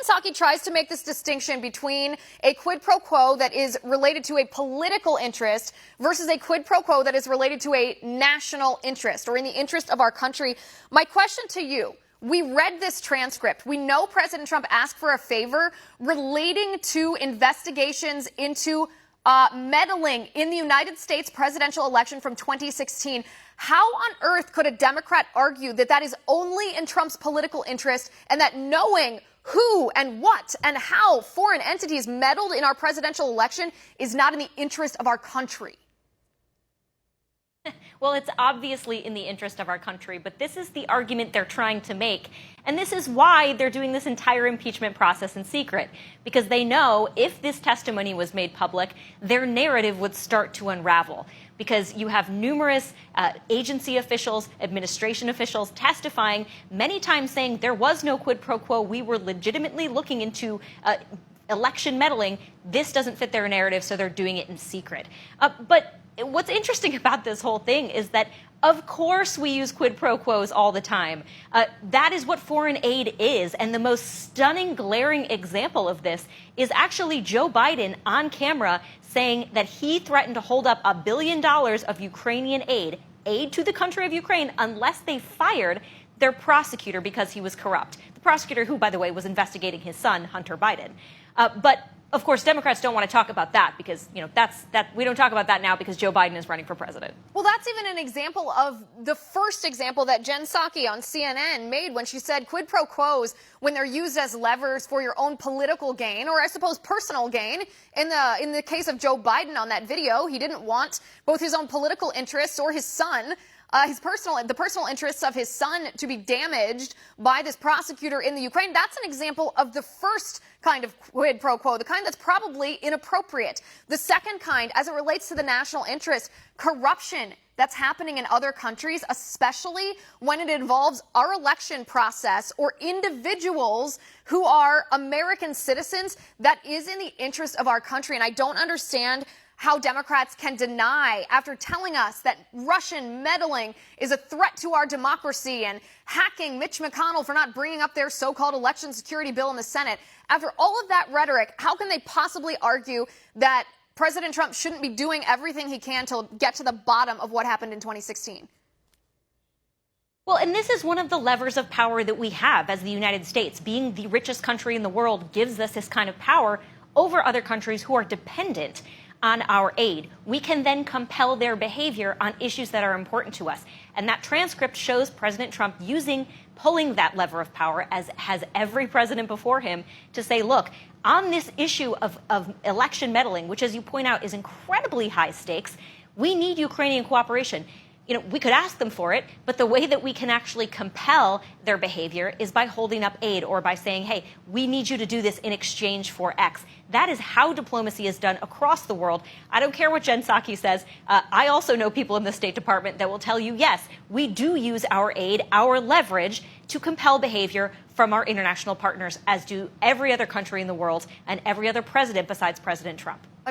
Psaki tries to make this distinction between a quid pro quo that is related to a political interest versus a quid pro quo that is related to a national interest or in the interest of our country. My question to you, we read this transcript. We know President Trump asked for a favor relating to investigations into meddling in the United States presidential election from 2016. How on earth could a Democrat argue that that is only in Trump's political interest and that knowing who and what and how foreign entities meddled in our presidential election is not in the interest of our country? Well, it's obviously in the interest of our country, but this is the argument they're trying to make. And this is why they're doing this entire impeachment process in secret, because they know if this testimony was made public, their narrative would start to unravel. Because you have numerous agency officials, administration officials testifying, many times saying there was no quid pro quo. We were legitimately looking into election meddling. This doesn't fit their narrative, so they're doing it in secret. But what's interesting about this whole thing is that, of course, we use quid pro quos all the time. That is what foreign aid is. And the most stunning, glaring example of this is actually Joe Biden on camera saying that he threatened to hold up $1 billion of Ukrainian aid to the country of Ukraine, unless they fired their prosecutor because he was corrupt. The prosecutor who, by the way, was investigating his son, Hunter Biden. But of course, Democrats don't want to talk about that because, we don't talk about that now because Joe Biden is running for president. Well, that's even an example of the first example that Jen Psaki on CNN made when she said quid pro quos, when they're used as levers for your own political gain, or I suppose personal gain. In the case of Joe Biden on that video, he didn't want both his own political interests or his son, the personal interests of his son to be damaged by this prosecutor in the Ukraine. That's an example of the first kind of quid pro quo, the kind that's probably inappropriate. The second kind, as it relates to the national interest, corruption that's happening in other countries, especially when it involves our election process or individuals who are American citizens, that is in the interest of our country. And I don't understand how Democrats can deny, after telling us that Russian meddling is a threat to our democracy and hacking Mitch McConnell for not bringing up their so-called election security bill in the Senate. After all of that rhetoric, how can they possibly argue that President Trump shouldn't be doing everything he can to get to the bottom of what happened in 2016? Well, and this is one of the levers of power that we have as the United States. Being the richest country in the world gives us this kind of power over other countries who are dependent on our aid. We can then compel their behavior on issues that are important to us. And that transcript shows President Trump pulling that lever of power, as has every president before him, to say, look, on this issue of election meddling, which, as you point out, is incredibly high stakes, we need Ukrainian cooperation. We could ask them for it, but the way that we can actually compel their behavior is by holding up aid or by saying, hey, we need you to do this in exchange for X. That is how diplomacy is done across the world. I don't care what Jen Psaki says. I also know people in the State Department that will tell you, yes, we do use our aid, our leverage, to compel behavior from our international partners, as do every other country in the world and every other president besides President Trump.